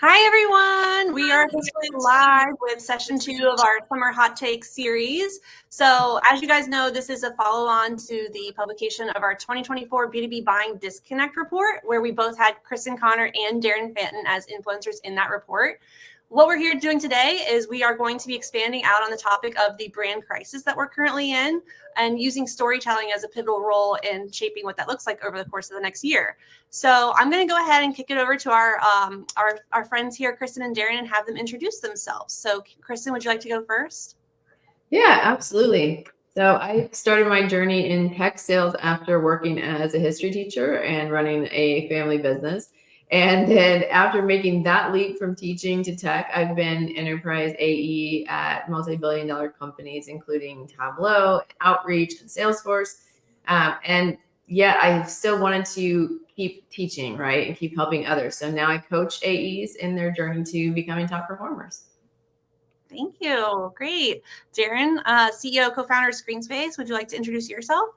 Hi, everyone. We are officially live with session 2 of our Summer Hot Takes series. So as you guys know, this is a follow-on to the publication of our 2024 B2B Buying Disconnect report, where we both had Krysten Conner and Darren Fanton as influencers in that report. What we're here doing today is we are going to be expanding out on the topic of the brand crisis that we're currently in and using storytelling as a pivotal role in shaping what that looks like over the course of the next year. So I'm going to go ahead and kick it over to our friends here, Krysten and Darren, and have them introduce themselves. So Krysten, would you like to go first? Yeah, absolutely. So I started my journey in tech sales after working as a history teacher and running a family business. And then after making that leap from teaching to tech, I've been enterprise AE at multi-billion-dollar companies, including Tableau, Outreach, and Salesforce. And yet I still wanted to keep teaching, right, and keep helping others. So now I coach AEs in their journey to becoming top performers. Thank you. Great. Darren, CEO, co-founder of ScreenSpace, would you like to introduce yourself?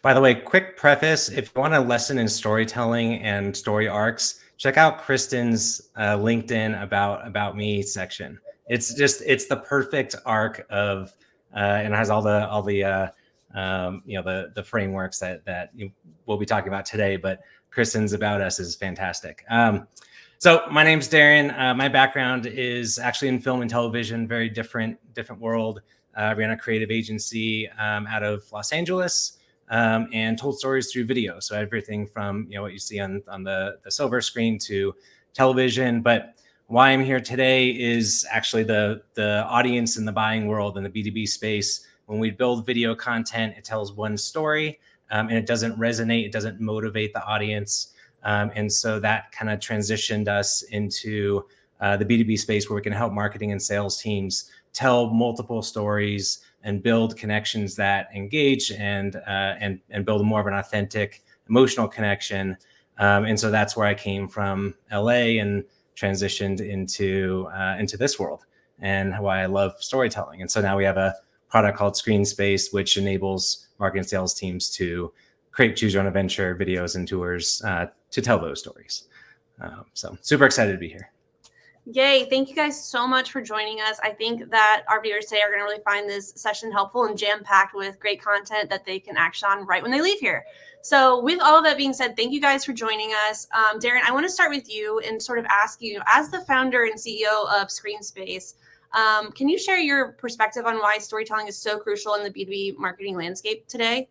By the way, quick preface, if you want a lesson in storytelling and story arcs, check out Krysten's LinkedIn about me section. It's the perfect arc of and it has all the frameworks that we'll be talking about today, but Krysten's about us is fantastic. So my name's Darren. My background is actually in film and television, very different world. I ran a creative agency out of Los Angeles. And told stories through video. So everything from what you see on the silver screen to television. But why I'm here today is actually the audience in the buying world in the B2B space. When we build video content, it tells one story and it doesn't resonate, it doesn't motivate the audience. And so that kind of transitioned us into the B2B space where we can help marketing and sales teams tell multiple stories and build connections that engage and build more of an authentic emotional connection. And so that's where I came from LA and transitioned into this world and why I love storytelling. And so now we have a product called ScreenSpace, which enables marketing and sales teams to create choose your own adventure videos and tours to tell those stories. So super excited to be here. Yay. Thank you guys so much for joining us. I think that our viewers today are going to really find this session helpful and jam-packed with great content that they can action on right when they leave here. So with all of that being said, thank you guys for joining us. Darren, I want to start with you and sort of ask you, as the founder and CEO of ScreenSpace, can you share your perspective on why storytelling is so crucial in the B2B marketing landscape today?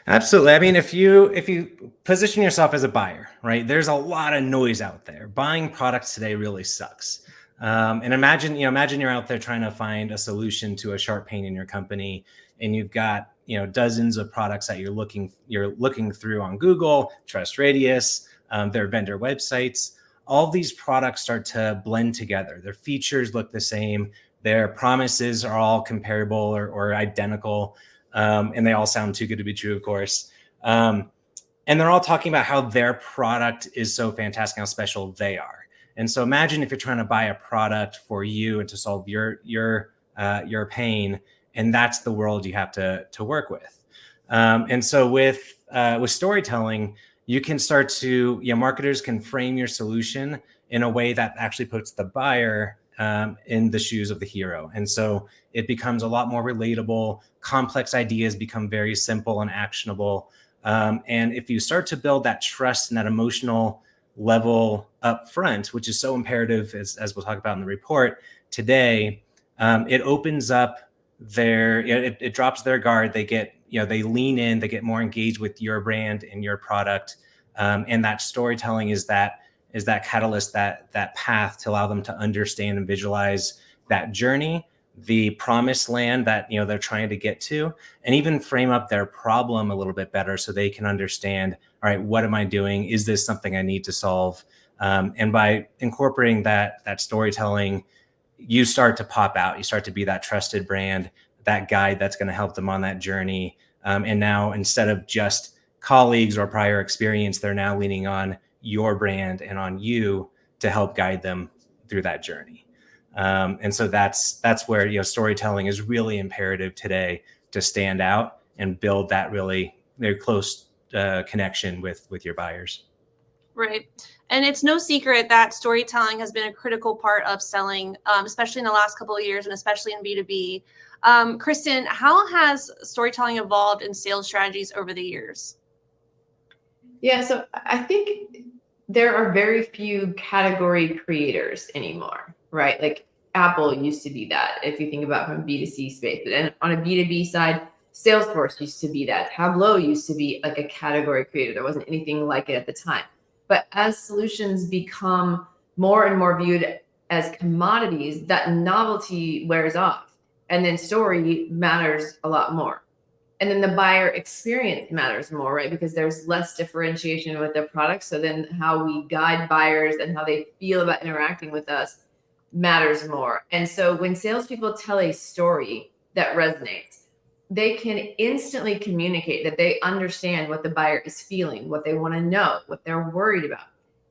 Absolutely. I mean, if you position yourself as a buyer, right, there's a lot of noise out there. Buying products today really sucks. And imagine you're out there trying to find a solution to a sharp pain in your company, and you've got dozens of products that you're looking through on Google, Trust Radius, their vendor websites. All of these products start to blend together. Their features look the same. Their promises are all comparable or identical. And they all sound too good to be true, of course. And they're all talking about how their product is so fantastic, how special they are. And so imagine if you're trying to buy a product for you and to solve your pain, and that's the world you have to work with. And so with storytelling, you can start to, marketers can frame your solution in a way that actually puts the buyer in the shoes of the hero. And so it becomes a lot more relatable. Complex ideas become very simple and actionable. And if you start to build that trust and that emotional level up front, which is so imperative, as we'll talk about in the report today, it opens up it drops their guard. They get, they lean in, they get more engaged with your brand and your product. And that storytelling is that catalyst, that path to allow them to understand and visualize that journey, the promised land that they're trying to get to, and even frame up their problem a little bit better so they can understand, all right, what am I doing? Is this something I need to solve? And by incorporating that storytelling, you start to pop out. You start to be that trusted brand, that guide that's going to help them on that journey. And now, instead of just colleagues or prior experience, they're now leaning on your brand and on you to help guide them through that journey. And so that's where storytelling is really imperative today to stand out and build that really very close connection with your buyers. Right. And it's no secret that storytelling has been a critical part of selling, especially in the last couple of years and especially in B2B. Krysten, how has storytelling evolved in sales strategies over the years? Yeah, so I think there are very few category creators anymore, right? Like Apple used to be that, if you think about from B2C space. And on a B2B side, Salesforce used to be that. Tableau used to be like a category creator. There wasn't anything like it at the time. But as solutions become more and more viewed as commodities, that novelty wears off. And then story matters a lot more. And then the buyer experience matters more, right? Because there's less differentiation with the product. So then how we guide buyers and how they feel about interacting with us matters more. And so when salespeople tell a story that resonates, they can instantly communicate that they understand what the buyer is feeling, what they want to know, what they're worried about.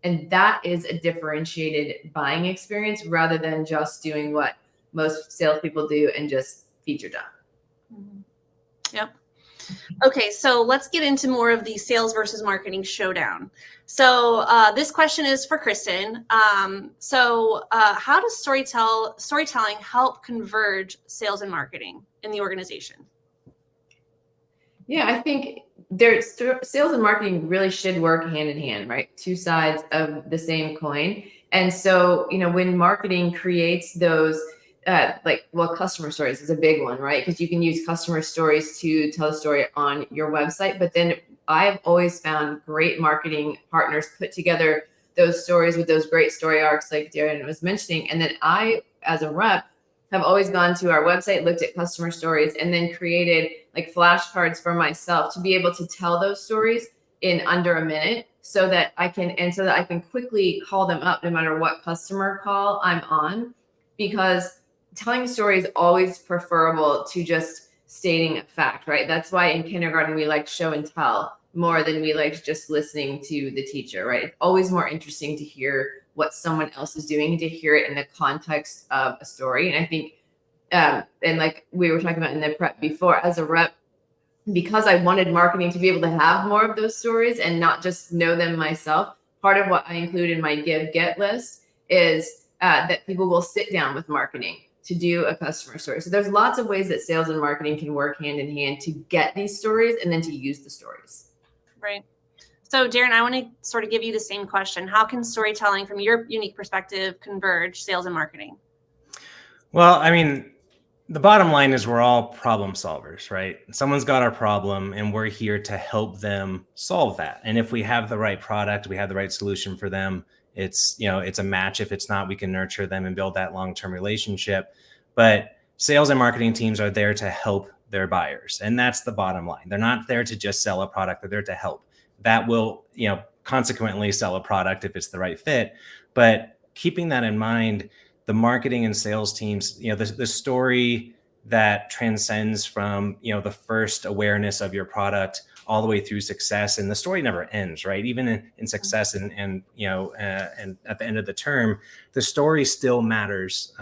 And that is a differentiated buying experience rather than just doing what most salespeople do and just feature dump. Yep. Okay, so let's get into more of the sales versus marketing showdown. So this question is for Krysten. How does storytelling help converge sales and marketing in the organization? Yeah, I think sales and marketing really should work hand in hand, right? Two sides of the same coin. And so, when marketing creates those customer stories is a big one, right? Because you can use customer stories to tell a story on your website. But then I've always found great marketing partners put together those stories with those great story arcs like Darren was mentioning. And then I, as a rep, have always gone to our website, looked at customer stories, and then created like flashcards for myself to be able to tell those stories in under a minute so that I can quickly call them up no matter what customer call I'm on, because telling stories is always preferable to just stating a fact, right? That's why in kindergarten we like show and tell more than we like just listening to the teacher, right? It's always more interesting to hear what someone else is doing, to hear it in the context of a story. And I think, and like we were talking about in the prep before, as a rep, because I wanted marketing to be able to have more of those stories and not just know them myself, part of what I include in my give get list is that people will sit down with marketing to do a customer story. So there's lots of ways that sales and marketing can work hand in hand to get these stories and then to use the stories. Right. So Darren, I want to sort of give you the same question. How can storytelling from your unique perspective converge sales and marketing? Well, I mean, the bottom line is we're all problem solvers, right? Someone's got our problem and we're here to help them solve that. And if we have the right product, we have the right solution for them, it's a match. If it's not, we can nurture them and build that long-term relationship. But sales and marketing teams are there to help their buyers. And that's the bottom line. They're not there to just sell a product, they're there to help. That will, consequently sell a product if it's the right fit. But keeping that in mind, the marketing and sales teams, the story that transcends from, the first awareness of your product all the way through success, and the story never ends, right? Even in success and at the end of the term, the story still matters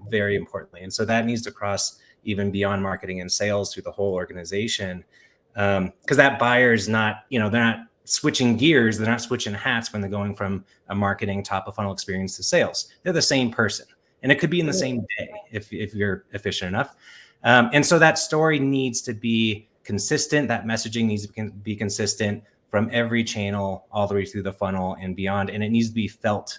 very importantly. And so that needs to cross even beyond marketing and sales through the whole organization. Because that buyer is not, they're not switching gears, they're not switching hats when they're going from a marketing top of funnel experience to sales. They're the same person. And it could be in the same day if you're efficient enough. And so that story needs to be consistent. That messaging needs to be consistent from every channel all the way through the funnel and beyond. And it needs to be felt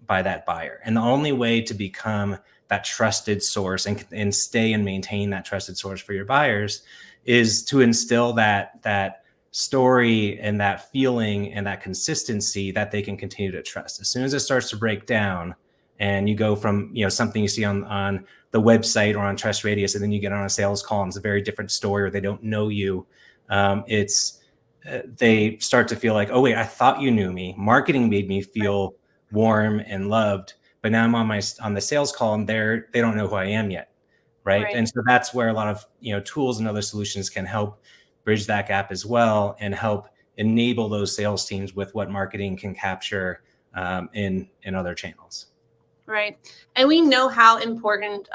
by that buyer. And the only way to become that trusted source and stay and maintain that trusted source for your buyers is to instill that story and that feeling and that consistency that they can continue to trust. As soon as it starts to break down and you go from, something you see on the website or on Trust Radius, and then you get on a sales call and it's a very different story, or they don't know you, they start to feel like, oh wait, I thought you knew me. Marketing made me feel warm and loved, but now I'm on the sales call and they don't know who I am yet. Right. And so that's where a lot of, tools and other solutions can help bridge that gap as well and help enable those sales teams with what marketing can capture in other channels. Right. And we know how important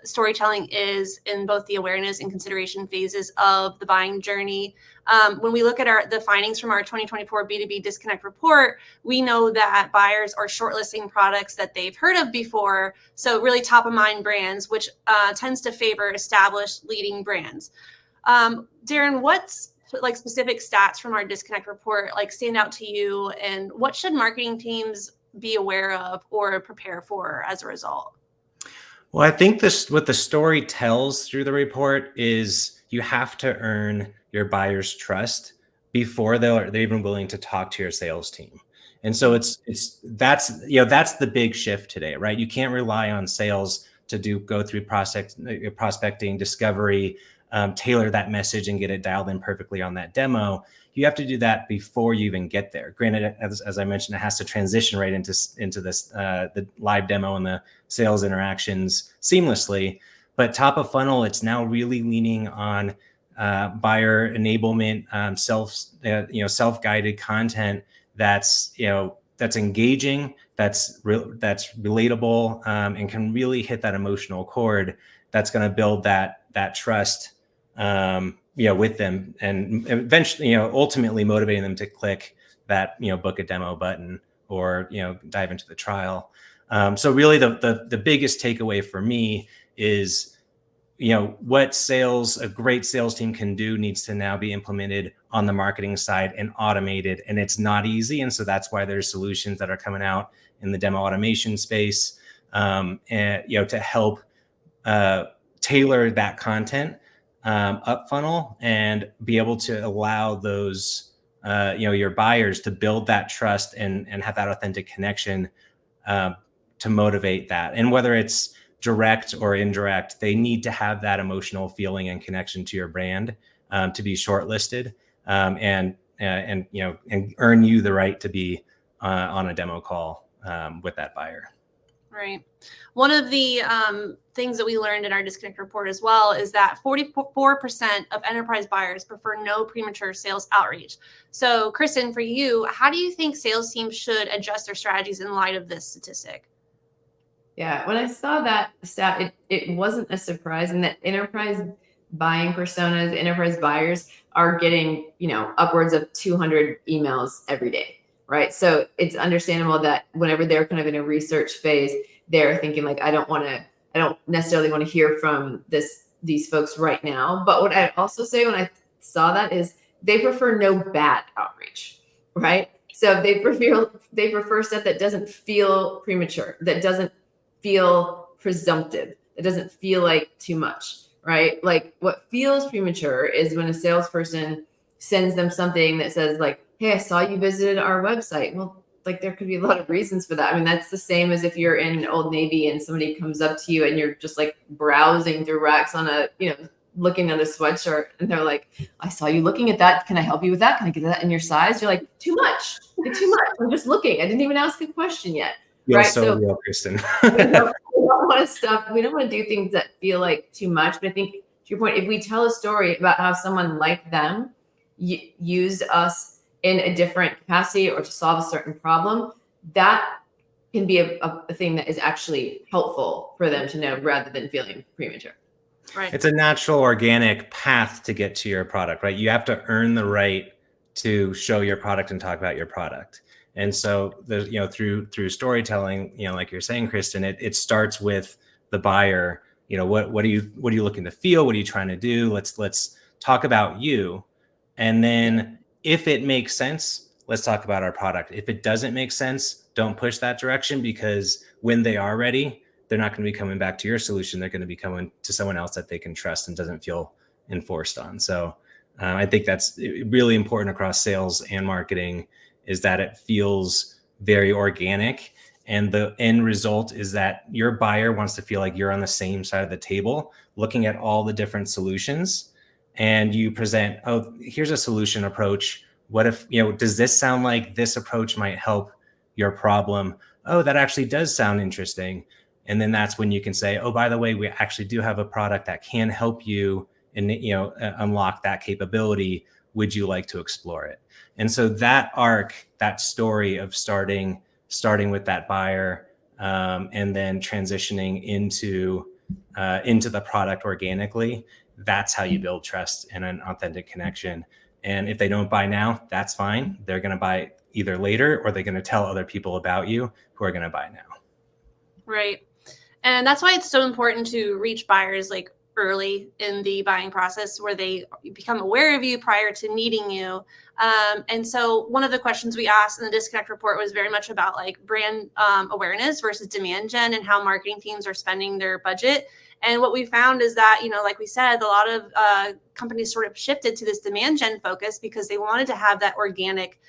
storytelling is in both the awareness and consideration phases of the buying journey. When we look at the findings from our 2024 B2B Disconnect report, we know that buyers are shortlisting products that they've heard of before. So really top of mind brands, which tends to favor established leading brands. Darren, what's like specific stats from our Disconnect report like stand out to you, and what should marketing teams be aware of or prepare for as a result? Well, I think what the story tells through the report is you have to earn your buyer's trust before they're even willing to talk to your sales team. And so that's the big shift today, right? You can't rely on sales to go through prospecting, discovery, tailor that message and get it dialed in perfectly on that demo. You have to do that before you even get there. Granted, as I mentioned, it has to transition right into this the live demo and the sales interactions seamlessly. But top of funnel, it's now really leaning on buyer enablement, self-guided content that's engaging, that's relatable, and can really hit that emotional chord. That's going to build that trust. With them, and eventually, ultimately motivating them to click that, book a demo button or, dive into the trial. So really the biggest takeaway for me is, what a great sales team can do needs to now be implemented on the marketing side and automated. And it's not easy. And so that's why there's solutions that are coming out in the demo automation space, and, to help tailor that content up funnel and be able to allow those, your buyers to build that trust and have that authentic connection to motivate that. And whether it's direct or indirect, they need to have that emotional feeling and connection to your brand to be shortlisted, and earn you the right to be on a demo call with that buyer. Right. One of the things that we learned in our Disconnect report as well is that 44% of enterprise buyers prefer no premature sales outreach. So, Krysten, for you, how do you think sales teams should adjust their strategies in light of this statistic? Yeah, when I saw that stat, it wasn't a surprise, and that enterprise buying personas, enterprise buyers are getting, upwards of 200 emails every day, right? So it's understandable that whenever they're kind of in a research phase, they're thinking like, I don't necessarily want to hear from these folks right now. But what I also say when I saw that is they prefer no bad outreach, right? So they prefer stuff that doesn't feel premature, that doesn't feel presumptive, that doesn't feel like too much, right? Like what feels premature is when a salesperson sends them something that says like, hey, I saw you visited our website. Well, like there could be a lot of reasons for that. I mean, that's the same as if you're in Old Navy and somebody comes up to you and you're just like browsing through racks on looking at a sweatshirt, and they're like, I saw you looking at that. Can I help you with that? Can I get that in your size? You're like, too much. It's too much. I'm just looking. I didn't even ask a question yet. Right. So real, Krysten. we don't want to do things that feel like too much. But I think to your point, if we tell a story about how someone like them used us in a different capacity or to solve a certain problem, that can be a thing that is actually helpful for them to know rather than feeling premature. Right. It's a natural, organic path to get to your product, right? You have to earn the right to show your product and talk about your product. And so through storytelling, like you're saying, Krysten, it starts with the buyer. What are you looking to feel? What are you trying to do? Let's talk about you. And then if it makes sense, let's talk about our product. If it doesn't make sense, don't push that direction, because when they are ready, they're not going to be coming back to your solution. They're going to be coming to someone else that they can trust and doesn't feel enforced on. So I think that's really important across sales and marketing, is that it feels very organic. And the end result is that your buyer wants to feel like you're on the same side of the table, looking at all the different solutions, and you present, oh, here's a solution approach. What if, does this sound like this approach might help your problem? Oh, that actually does sound interesting. And then that's when you can say, oh, by the way, we actually do have a product that can help you and unlock that capability. Would you like to explore it? And so that arc, that story of starting with that buyer, and then transitioning into into the product organically, that's how you build trust and an authentic connection. And if they don't buy now, that's fine. They're going to buy either later, or they're going to tell other people about you who are going to buy now. Right. And that's why it's so important to reach buyers like early in the buying process, where they become aware of you prior to needing you. And so one of the questions we asked in the disconnect report was very much about like brand awareness versus demand gen, and how marketing teams are spending their budget. And what we found is that, like we said, a lot of companies sort of shifted to this demand gen focus because they wanted to have that organic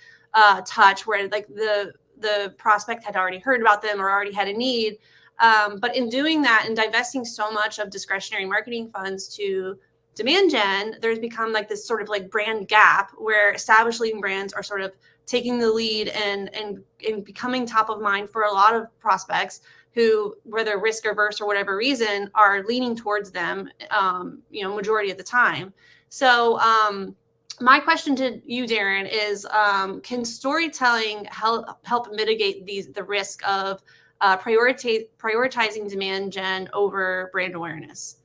touch where like the prospect had already heard about them or already had a need. But in doing that and divesting so much of discretionary marketing funds to demand gen, there's become like this sort of like brand gap where established leading brands are sort of taking the lead and becoming top of mind for a lot of prospects who, whether risk averse or whatever reason, are leaning towards them, majority of the time. So my question to you, Darren, is can storytelling help mitigate the risk of prioritizing demand gen over brand awareness?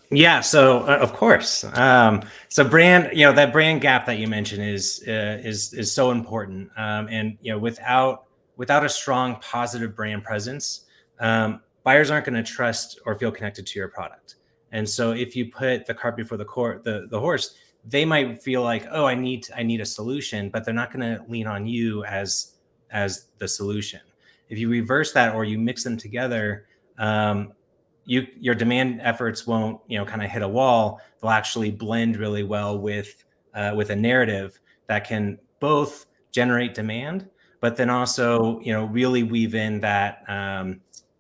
Yeah, so of course. So brand, that brand gap that you mentioned is so important. And without a strong positive brand presence, buyers aren't going to trust or feel connected to your product. And so if you put the cart before the horse, they might feel like, oh, I need a solution, but they're not going to lean on you as the solution. If you reverse that or you mix them together, your demand efforts won't, kind of hit a wall. They'll actually blend really well with a narrative that can both generate demand, but then also, really weave in that,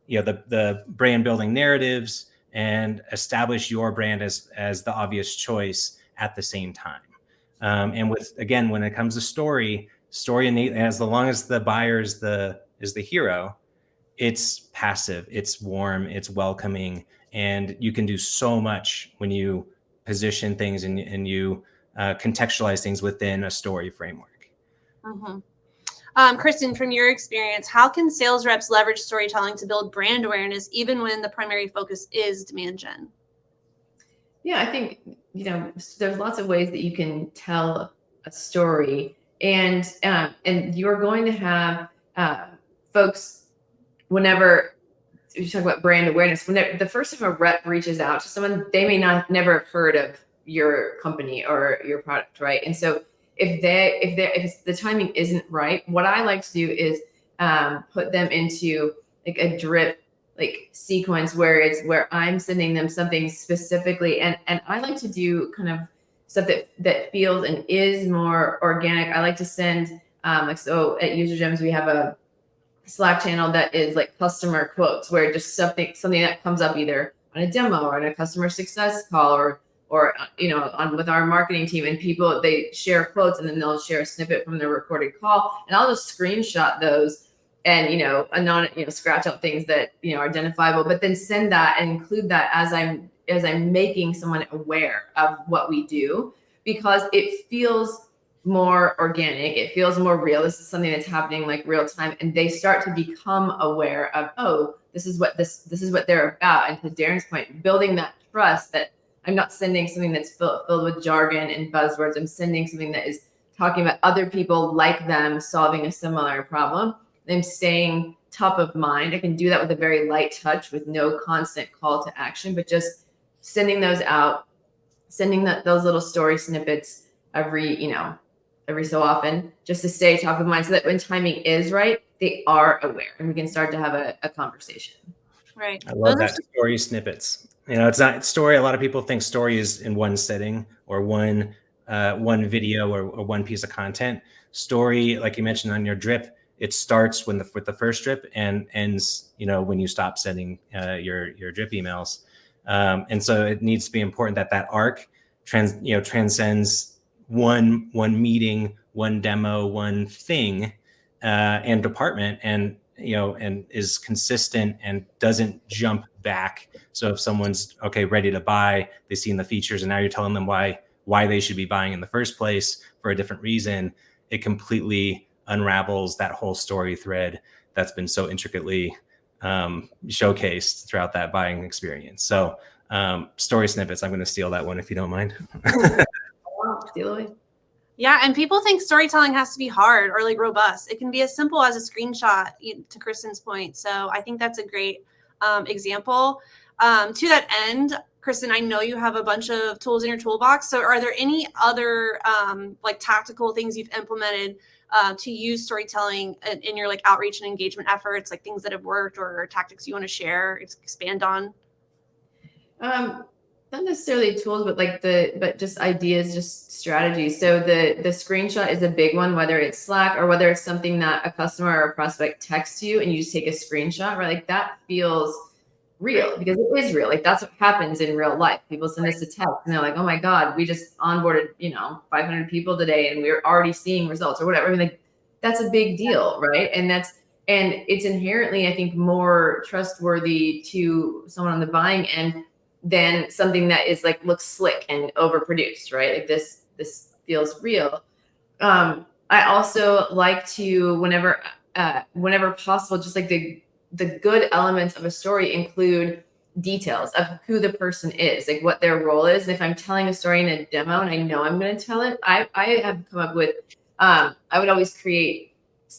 the brand building narratives and establish your brand as the obvious choice at the same time. And when it comes to story innate, as long as the buyer is the hero, it's passive, it's warm, it's welcoming, and you can do so much when you position things and you contextualize things within a story framework. Mm-hmm. Krysten, from your experience, how can sales reps leverage storytelling to build brand awareness even when the primary focus is demand gen? Yeah, I think, there's lots of ways that you can tell a story, and you're going to have folks, whenever you talk about brand awareness, when the first time a rep reaches out to someone, they may never have heard of your company or your product, right? And so if the timing isn't right, what I like to do is put them into like a drip like sequence where I'm sending them something specifically, and I like to do kind of stuff that feels and is more organic. I like to send so at User Gems we have a Slack channel that is like customer quotes, where just something that comes up either on a demo or on a customer success call or with our marketing team, and people, they share quotes and then they'll share a snippet from their recorded call, and I'll just screenshot those and scratch out things that are identifiable, but then send that and include that as I'm making someone aware of what we do, because it feels more organic, it feels more real. This is something that's happening like real time, and they start to become aware of, oh, this is what they're about. And to Darren's point, building that trust, that I'm not sending something that's filled with jargon and buzzwords. I'm sending something that is talking about other people like them solving a similar problem. I'm staying top of mind. I can do that with a very light touch with no constant call to action, but just sending those out, sending those little story snippets every so often, just to stay top of mind, so that when timing is right, they are aware and we can start to have a conversation. Right. I love that. Story snippets. It's not story. A lot of people think story is in one setting or one video or one piece of content. Story, like you mentioned on your drip, it starts with the first drip and ends, when you stop sending your drip emails. And so it needs to be important that arc transcends one meeting, one demo, one thing, and department, and is consistent and doesn't jump back. So if someone's ready to buy, they've seen the features, and now you're telling them why they should be buying in the first place for a different reason, it completely unravels that whole story thread that's been so intricately showcased throughout that buying experience. So story snippets, I'm going to steal that one if you don't mind. Steal away. Yeah, and people think storytelling has to be hard or like robust. It can be as simple as a screenshot, to Krysten's point. So I think that's a great example. To that end, Krysten, I know you have a bunch of tools in your toolbox. So are there any other like tactical things you've implemented to use storytelling in your like outreach and engagement efforts, like things that have worked or tactics you want to share, expand on? Not necessarily tools, but just ideas, just strategies. So the screenshot is a big one, whether it's Slack or whether it's something that a customer or a prospect texts you and you just take a screenshot, right? Like that feels real because it is real. Like that's what happens in real life. People send us a text and they're like, oh my God, we just onboarded, 500 people today and we're already seeing results or whatever. I mean, like that's a big deal, right? And it's inherently, I think, more trustworthy to someone on the buying end than something that is like looks slick and overproduced, right? Like this feels real. I also like to whenever possible, just like the good elements of a story include details of who the person is, like what their role is. And if I'm telling a story in a demo and I know I'm going to tell it, I have come up with I would always create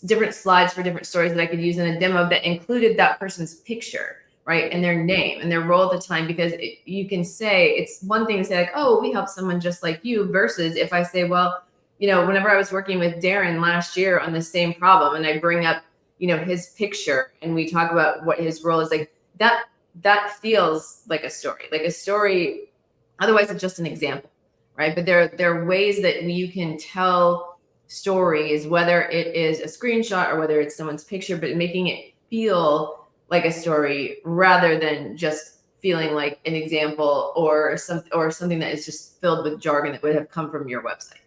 different slides for different stories that I could use in a demo that included that person's picture, right? And their name and their role at the time, because you can say, it's one thing to say like, oh, we help someone just like you, versus if I say, well, whenever I was working with Darren last year on the same problem and I bring up, his picture and we talk about what his role is, like that feels like a story. Otherwise it's just an example, right? But there are ways that you can tell stories, whether it is a screenshot or whether it's someone's picture, but making it feel like a story rather than just feeling like an example or something that is just filled with jargon that would have come from your website.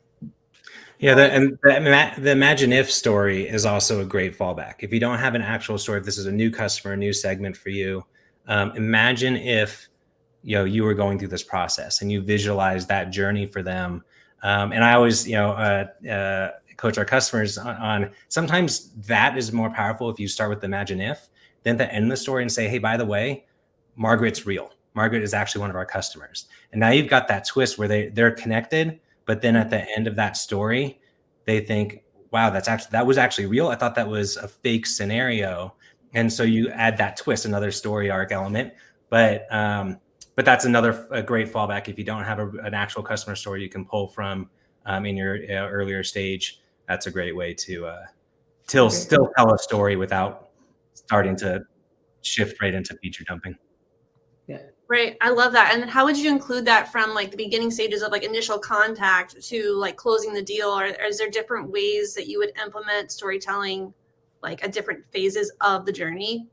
Yeah, the imagine if story is also a great fallback. If you don't have an actual story, if this is a new customer, a new segment for you, imagine if you were going through this process and you visualize that journey for them. And I always coach our customers on sometimes that is more powerful if you start with imagine if, then to end the story and say, hey, by the way, Margaret's real. Margaret is actually one of our customers. And now you've got that twist where they're connected, but then at the end of that story, they think, wow, that was actually real. I thought that was a fake scenario. And so you add that twist, another story arc element. But that's a great fallback. If you don't have an actual customer story you can pull from in your earlier stage, that's a great way to still tell a story without starting to shift right into feature dumping. Yeah. Right. I love that. And how would you include that from like the beginning stages of like initial contact to like closing the deal? Or is there different ways that you would implement storytelling like at different phases of the journey?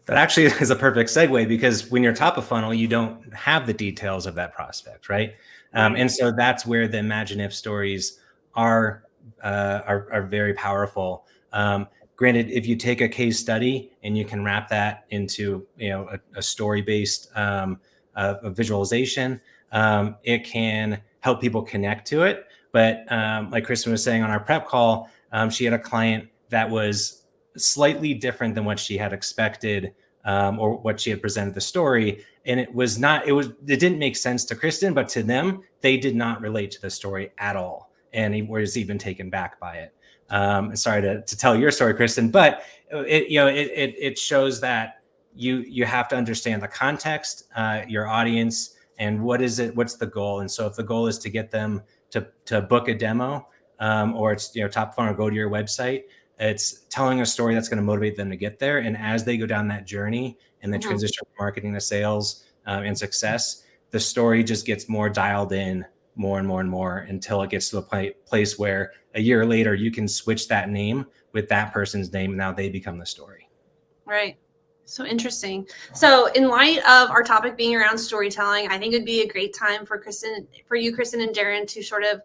That actually is a perfect segue, because when you're top of funnel, you don't have the details of that prospect, right? And so that's where the imagine if stories are very powerful. Granted, if you take a case study and you can wrap that into a story-based a visualization, it can help people connect to it. But like Krysten was saying on our prep call, she had a client that was slightly different than what she had expected or what she had presented the story. And it didn't make sense to Krysten, but to them, they did not relate to the story at all. And he was even taken back by it. Sorry to tell your story, Krysten, but it shows that you have to understand the context, your audience, and what's the goal. And so if the goal is to get them to book a demo, or it's top funnel, go to your website, it's telling a story that's going to motivate them to get there. And as they go down that journey and the transition from marketing to sales and success, the story just gets more dialed in more and more and more until it gets to a place where a year later you can switch that name with that person's name. And now they become the story. Right. So interesting. So in light of our topic being around storytelling, I think it'd be a great time for you, Krysten and Darren, to sort of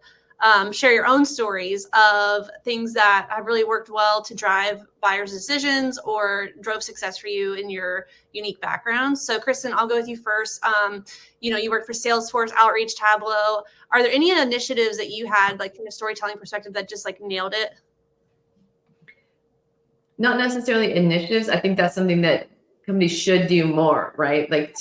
share your own stories of things that have really worked well to drive buyers' decisions or drove success for you in your unique backgrounds. So Krysten, I'll go with you first. You worked for Salesforce, Outreach, Tableau. Are there any initiatives that you had like from a storytelling perspective that just like nailed it? Not necessarily initiatives. I think that's something that companies should do more, right? Like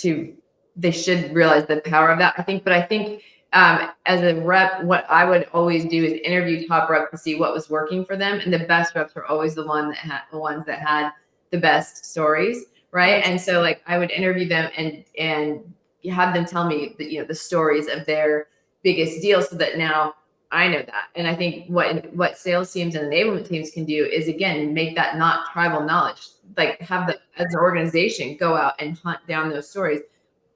they should realize the power of that. I think as a rep, what I would always do is interview top reps to see what was working for them, and the best reps were always the ones that had the best stories, right? And so like I would interview them and have them tell me the stories of their biggest deals, so that now I know that. And I think what sales teams and enablement teams can do is, again, make that not tribal knowledge, like have the as an organization go out and hunt down those stories.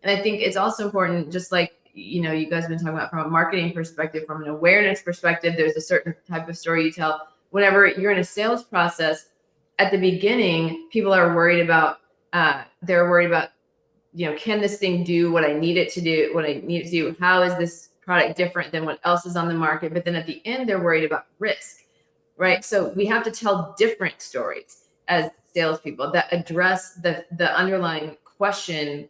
And I think it's also important, just like, you guys have been talking about from a marketing perspective, from an awareness perspective, there's a certain type of story you tell. Whenever you're in a sales process, at the beginning, people are worried about, can this thing do what I need it to do? How is this product different than what else is on the market? But then at the end, they're worried about risk, right? So we have to tell different stories as salespeople that address the underlying question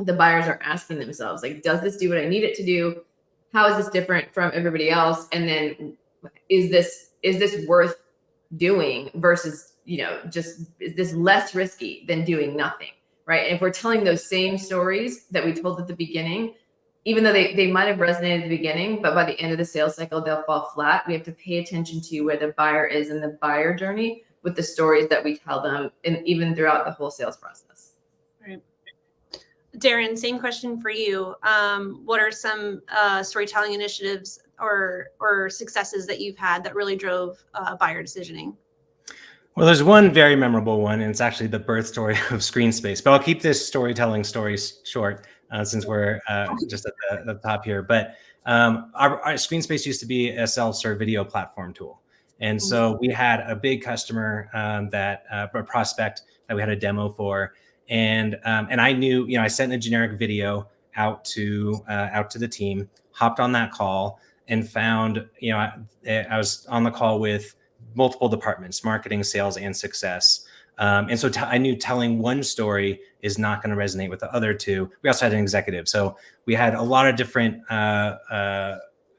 the buyers are asking themselves. Like, does this do what I need it to do? How is this different from everybody else? And then is this worth doing versus, just is this less risky than doing nothing? Right. And if we're telling those same stories that we told at the beginning, even though they might have resonated at the beginning, but by the end of the sales cycle, they'll fall flat. We have to pay attention to where the buyer is in the buyer journey with the stories that we tell them, and even throughout the whole sales process. Right. Darren, same question for you. What are some storytelling initiatives or successes that you've had that really drove buyer decisioning? Well, there's one very memorable one, and it's actually the birth story of ScreenSpace. But I'll keep this storytelling stories short since we're just at the top here. But our ScreenSpace used to be a self-serve video platform tool. And so we had a big customer a prospect that we had a demo for. And I knew, I sent a generic video out to the team, hopped on that call, and found, I was on the call with multiple departments, marketing, sales, and success. And so I knew telling one story is not going to resonate with the other two. We also had an executive. So we had a lot of different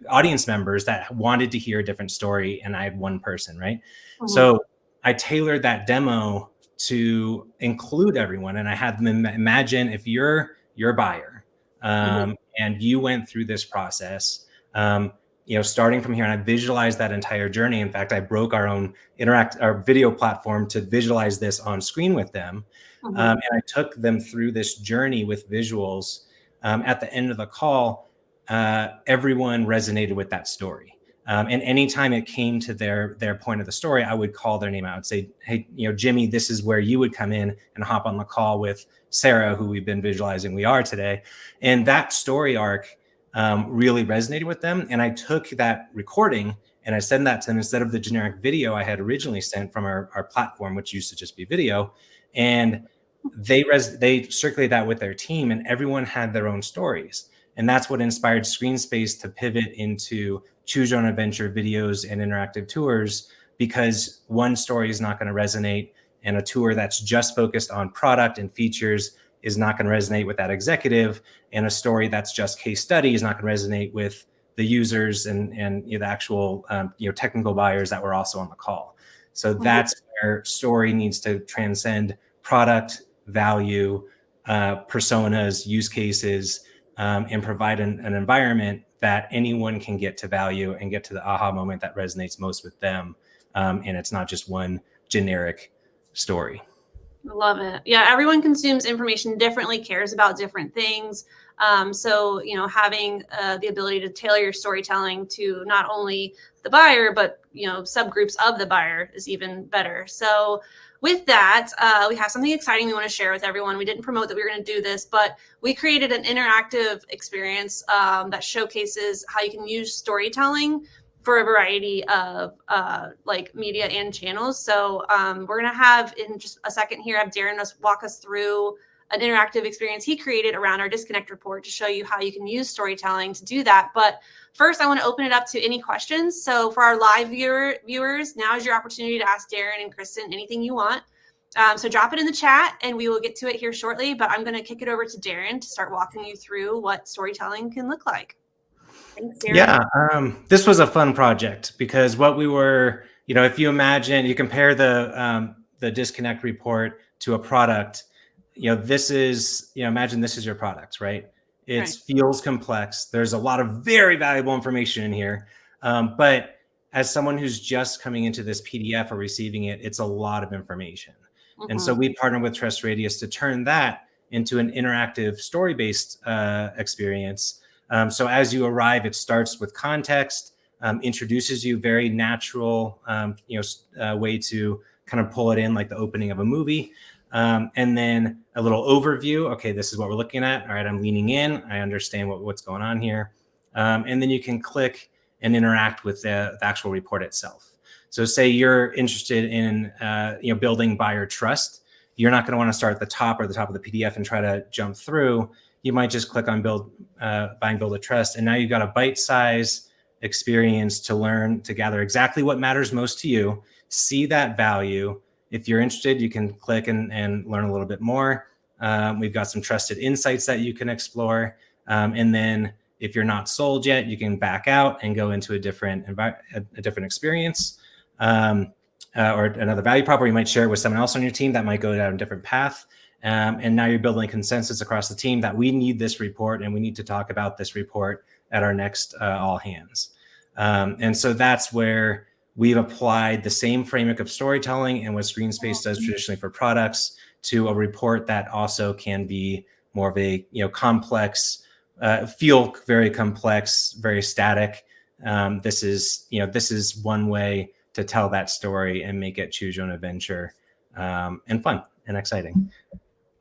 audience members that wanted to hear a different story, and I had one person, right? So I tailored that demo to include everyone. And I had them imagine if you're your buyer and you went through this process, starting from here, and I visualized that entire journey. In fact, I broke our video platform to visualize this on screen with them. And I took them through this journey with visuals. At the end of the call, everyone resonated with that story. And anytime it came to their point of the story, I would call their name out and say, hey, Jimmy, this is where you would come in and hop on the call with Sarah, who we've been visualizing we are today. And that story arc really resonated with them. And I took that recording and I sent that to them instead of the generic video I had originally sent from our platform, which used to just be video. And they circulated that with their team, and everyone had their own stories. And that's what inspired ScreenSpace to pivot into choose your own adventure videos and interactive tours, because one story is not going to resonate, and a tour that's just focused on product and features is not going to resonate with that executive, and a story that's just case study is not going to resonate with the users and the actual technical buyers that were also on the call. So that's where story needs to transcend product, value, personas, use cases, and provide an environment that anyone can get to value and get to the aha moment that resonates most with them. And it's not just one generic story. I love it. Yeah, everyone consumes information differently, cares about different things. So, having the ability to tailor your storytelling to not only the buyer, but, subgroups of the buyer is even better. So with that, we have something exciting we want to share with everyone. We didn't promote that we were going to do this, but we created an interactive experience that showcases how you can use storytelling for a variety of media and channels. So we're going to have in just a second here, have Darren walk us through an interactive experience he created around our disconnect report to show you how you can use storytelling to do that. But first, I want to open it up to any questions. So for our live viewers, now is your opportunity to ask Darren and Krysten anything you want. So drop it in the chat and we will get to it here shortly. But I'm going to kick it over to Darren to start walking you through what storytelling can look like. Thanks, Darren. Yeah, this was a fun project because what we were, if you imagine, you compare the disconnect report to a product, this is, imagine this is your product, right? It feels complex. There's a lot of very valuable information in here. But as someone who's just coming into this PDF or receiving it, it's a lot of information. And so we partner with Trust Radius to turn that into an interactive story-based experience. So as you arrive, it starts with context, introduces you very natural, way to kind of pull it in like the opening of a movie. And then a little overview. Okay, this is what we're looking at. All right, I'm leaning in. I understand what's going on here. And then you can click and interact with the actual report itself. So say you're interested in building buyer trust. You're not going to want to start at the top of the PDF and try to jump through. You might just click on build a trust. And now you've got a bite-size experience to learn, to gather exactly what matters most to you, see that value. If you're interested, you can click and learn a little bit more. We've got some trusted insights that you can explore. And then if you're not sold yet, you can back out and go into a different experience or another value prop, or you might share it with someone else on your team that might go down a different path. And now you're building consensus across the team that we need this report and we need to talk about this report at our next all hands. And so that's where we've applied the same framework of storytelling and what ScreenSpace does traditionally for products to a report that also can be more of a complex, feel very complex, very static. This is one way to tell that story and make it choose your own adventure and fun and exciting.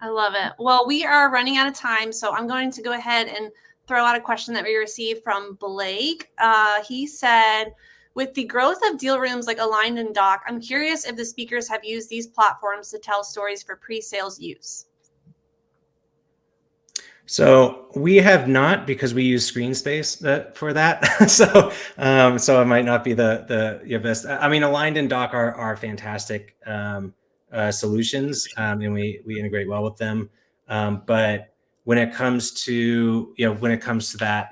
I love it. Well, we are running out of time, so I'm going to go ahead and throw out a question that we received from Blake. He said, with the growth of deal rooms like Aligned and Doc, I'm curious if the speakers have used these platforms to tell stories for pre-sales use. So we have not, because we use ScreenSpace for that. So it might not be the best. I mean, Aligned and Doc are fantastic solutions, and we integrate well with them. But when it comes to that,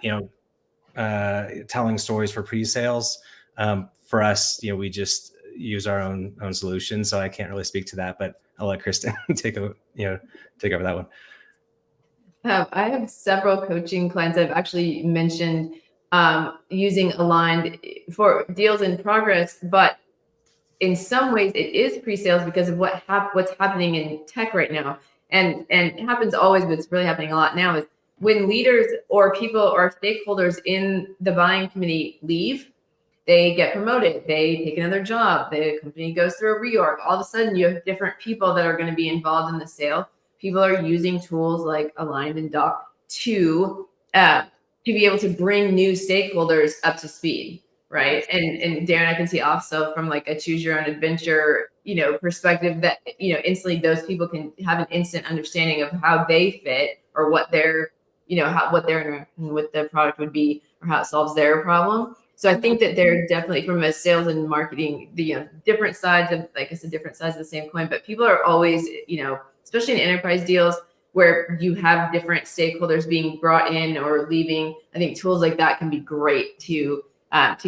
telling stories for pre-sales, for us, we just use our own solution. So I can't really speak to that, but I'll let Krysten take over that one. I have several coaching clients that have actually mentioned using Aligned for deals in progress, but in some ways it is pre-sales because of what's happening in tech right now. And it happens always, but it's really happening a lot now, is when leaders or people or stakeholders in the buying committee leave, they get promoted, they take another job, the company goes through a reorg. All of a sudden you have different people that are going to be involved in the sale. People are using tools like Aligned and Doc to be able to bring new stakeholders up to speed, right? And Darren, I can see also from like a choose your own adventure, perspective that, instantly those people can have an instant understanding of how they fit or what their, what their interaction with the product would be or how it solves their problem. So I think that they're definitely, from a sales and marketing, the different sides of, like I said, different sides of the same coin, but people are always, especially in enterprise deals where you have different stakeholders being brought in or leaving. I think tools like that can be great to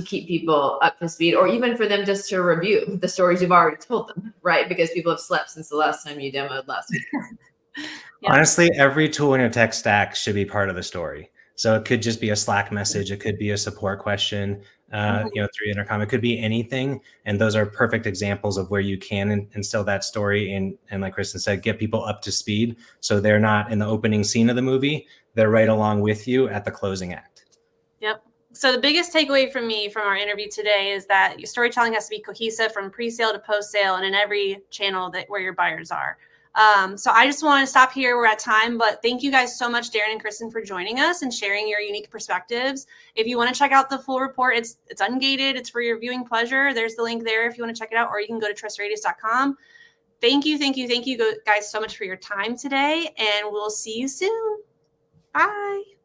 keep people up to speed, or even for them just to review the stories you've already told them, right? Because people have slept since the last time you demoed last week. Yeah. Honestly, every tool in your tech stack should be part of the story. So it could just be a Slack message. It could be a support question, through intercom. It could be anything. And those are perfect examples of where you can instill that story and like Krysten said, get people up to speed. So they're not in the opening scene of the movie. They're right along with you at the closing act. Yep. So the biggest takeaway from me from our interview today is that your storytelling has to be cohesive from pre-sale to post-sale and in every channel where your buyers are. So I just want to stop here. We're at time, but thank you guys so much, Darren and Krysten, for joining us and sharing your unique perspectives. If you want to check out the full report, it's ungated. It's for your viewing pleasure. There's the link there if you want to check it out, or you can go to trustradius.com. Thank you guys so much for your time today, and we'll see you soon. Bye.